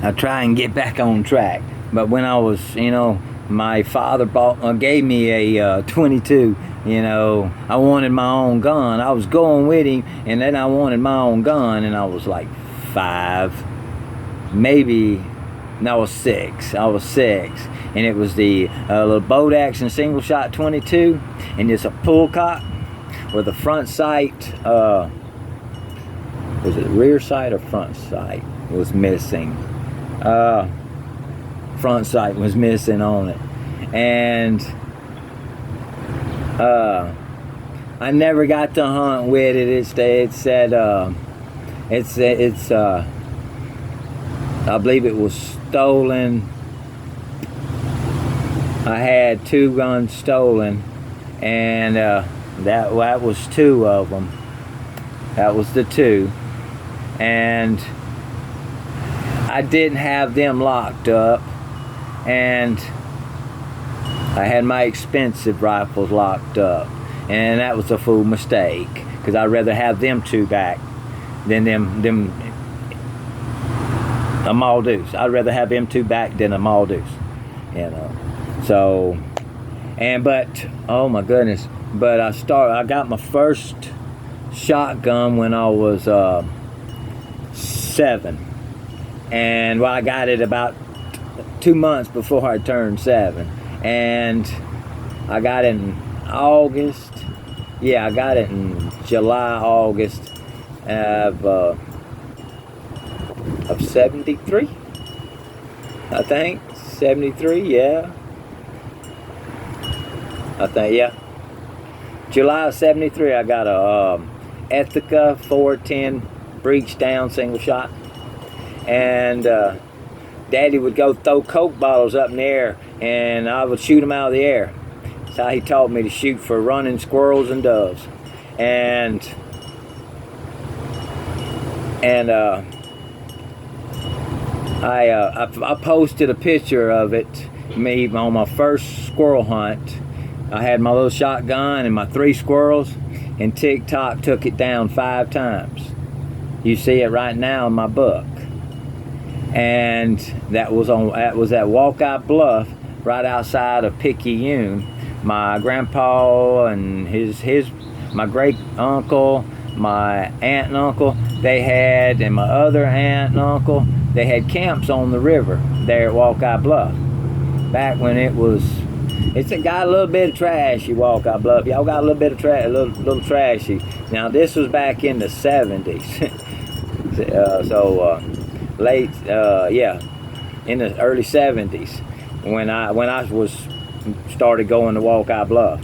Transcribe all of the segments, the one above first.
I try and get back on track. But when I was, my father gave me a 22. I wanted my own gun. I was going with him, and then I wanted my own gun, and I was like 5, maybe. No, I was 6. And it was the little bolt action single shot 22, and it's a pull cock with the front sight. Was it rear sight or front sight was missing? Front sight was missing on it, and I never got to hunt with it. It's I believe it was stolen. I had 2 guns stolen, and that was 2 of them. That was the 2, and I didn't have them locked up, and I had my expensive rifles locked up, and that was a fool mistake, because I'd rather have them 2 back than them a Maldeus. I'd rather have them 2 back than a Maldeus, So, but oh my goodness! But I got my first shotgun when I was 7. And I got it about 2 months before I turned 7, and I got it in August. Yeah, I got it in July, August of 73. I think 73. Yeah, I think July of 73. I got a Ethica 410 breech down single shot. And Daddy would go throw Coke bottles up in the air, and I would shoot them out of the air. That's how he taught me to shoot for running squirrels and doves. And I posted a picture of it, me on my first squirrel hunt. I had my little shotgun and my 3 squirrels, and TikTok took it down 5 times. You see it right now in my book. And that was at Walkout Bluff, right outside of Picayune. My grandpa and my great uncle, my aunt and uncle, and my other aunt and uncle, they had camps on the river there at Walkout Bluff. Back when it's got a little bit of trashy Walkout Bluff. Y'all got a little bit of little trashy. Now this was back in the 70s. Late, in the early 70s, when I was started going to Walkout Bluff.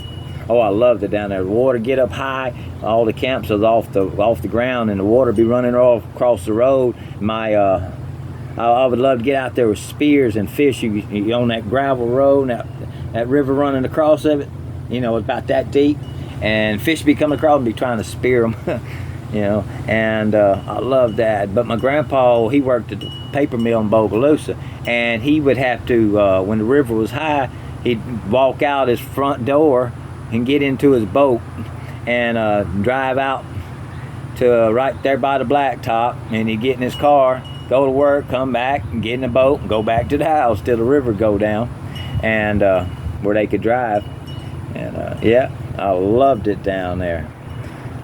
Oh, I loved it down there. The water get up high, all the camps was off the ground, and the water be running all across the road. I would love to get out there with spears and fish. You on that gravel road, that river running across of it. It's about that deep, and fish be coming across and be trying to spear them. And I love that. But my grandpa, he worked at the paper mill in Bogalusa, and he would have to, when the river was high, he'd walk out his front door and get into his boat and drive out to right there by the blacktop, and he'd get in his car, go to work, come back, and get in the boat and go back to the house till the river go down, and where they could drive. And I loved it down there.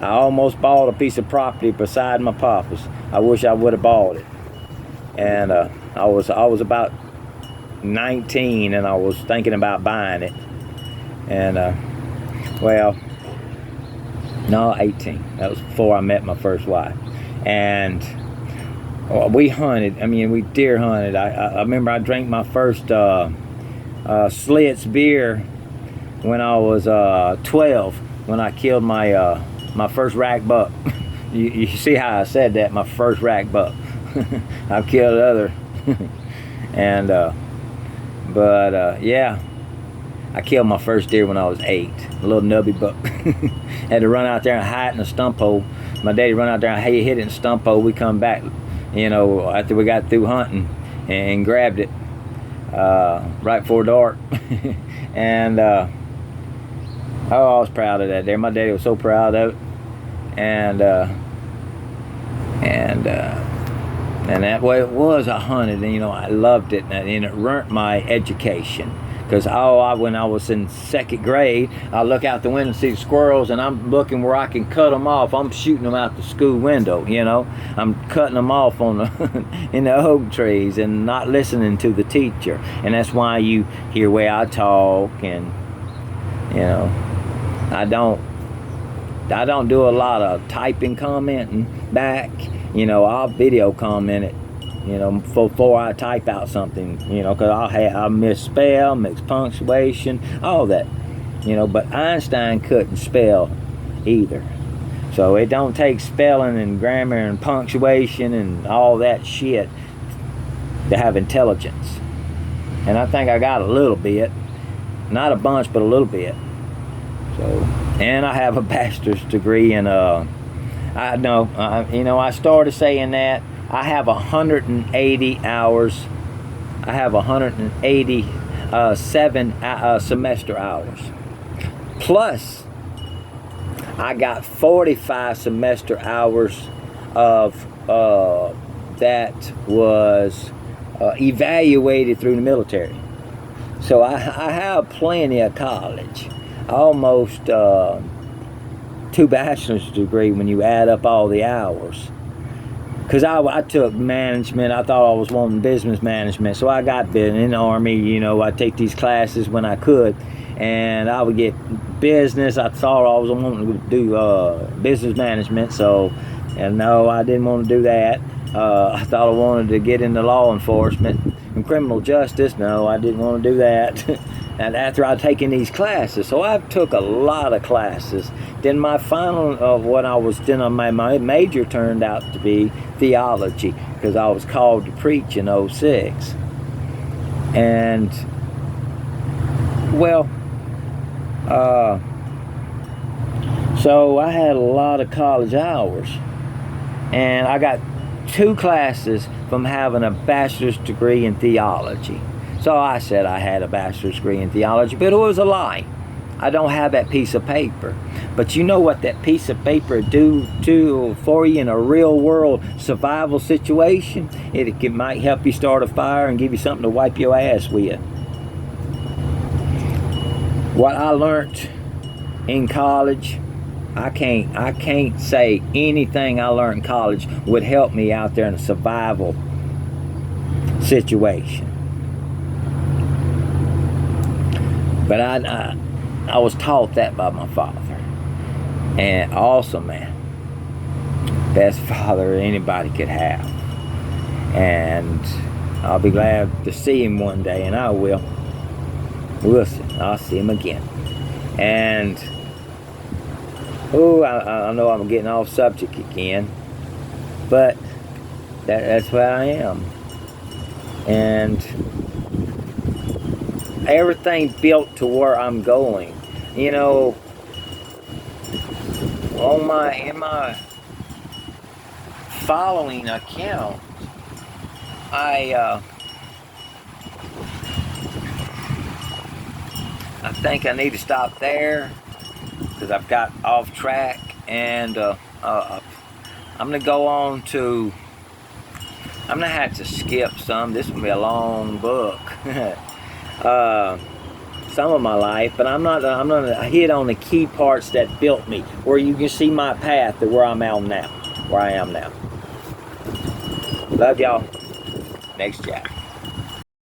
I almost bought a piece of property beside my papa's. I wish I would have bought it. And I was about 19, and I was thinking about buying it. And 18. That was before I met my first wife. And we hunted. We deer hunted. I remember I drank my first Schlitz beer when I was 12, when I killed my first rack buck. You see how I said that, my first rack buck. I've killed other. And I killed my first deer when I was 8, a little nubby buck. Had to run out there and hide in a stump hole. My daddy run out there and hit it in a stump hole. We come back, after we got through hunting, and grabbed it right before dark. And I was proud of that deer. My daddy was so proud of it. And And that way it was I hunted, and I loved it, and it ruined my education. Because when I was in second grade, I look out the window and see the squirrels, and I'm looking where I can cut them off. I'm shooting them out the school window, I'm cutting them off on in the oak trees and not listening to the teacher. And that's why you hear where I talk, and I don't do a lot of typing, commenting back. I'll video comment it, before I type out something, because I'll misspell, mix punctuation, all that, but Einstein couldn't spell either. So it don't take spelling and grammar and punctuation and all that shit to have intelligence. And I think I got a little bit, not a bunch, but a little bit. So, and I have a bachelor's degree in, I started saying that. I have 180 hours. I have 187 semester hours. Plus, I got 45 semester hours of that was evaluated through the military. So I have plenty of college. Almost 2 bachelor's degree when you add up all the hours. Because I took management. I thought I was wanting business management. So I got business in the Army. I take these classes when I could. And I would get business. I thought I was wanting to do business management. And no, I didn't want to do that. I thought I wanted to get into law enforcement and criminal justice. No, I didn't want to do that. And after I'd taken these classes, so I took a lot of classes. Then my final my major turned out to be theology, because I was called to preach in 06. And so I had a lot of college hours, and I got 2 classes from having a bachelor's degree in theology. So I said I had a bachelor's degree in theology, but it was a lie. I don't have that piece of paper. But you know what that piece of paper do for you in a real world survival situation? It might help you start a fire and give you something to wipe your ass with. What I learned in college, I can't say anything I learned in college would help me out there in a survival situation. But I was taught that by my father. And awesome, man. Best father anybody could have. And I'll be glad to see him one day, and I will. Listen, I'll see him again. And, I know I'm getting off subject again. But that's where I am. And everything built to where I'm going. In my following account, I think I need to stop there because I've got off track, and I'm gonna go on to. I'm gonna have to skip some. This will be a long book. Some of my life, but I'm gonna hit on the key parts that built me, where you can see my path to where I am now. Love y'all. Next chat.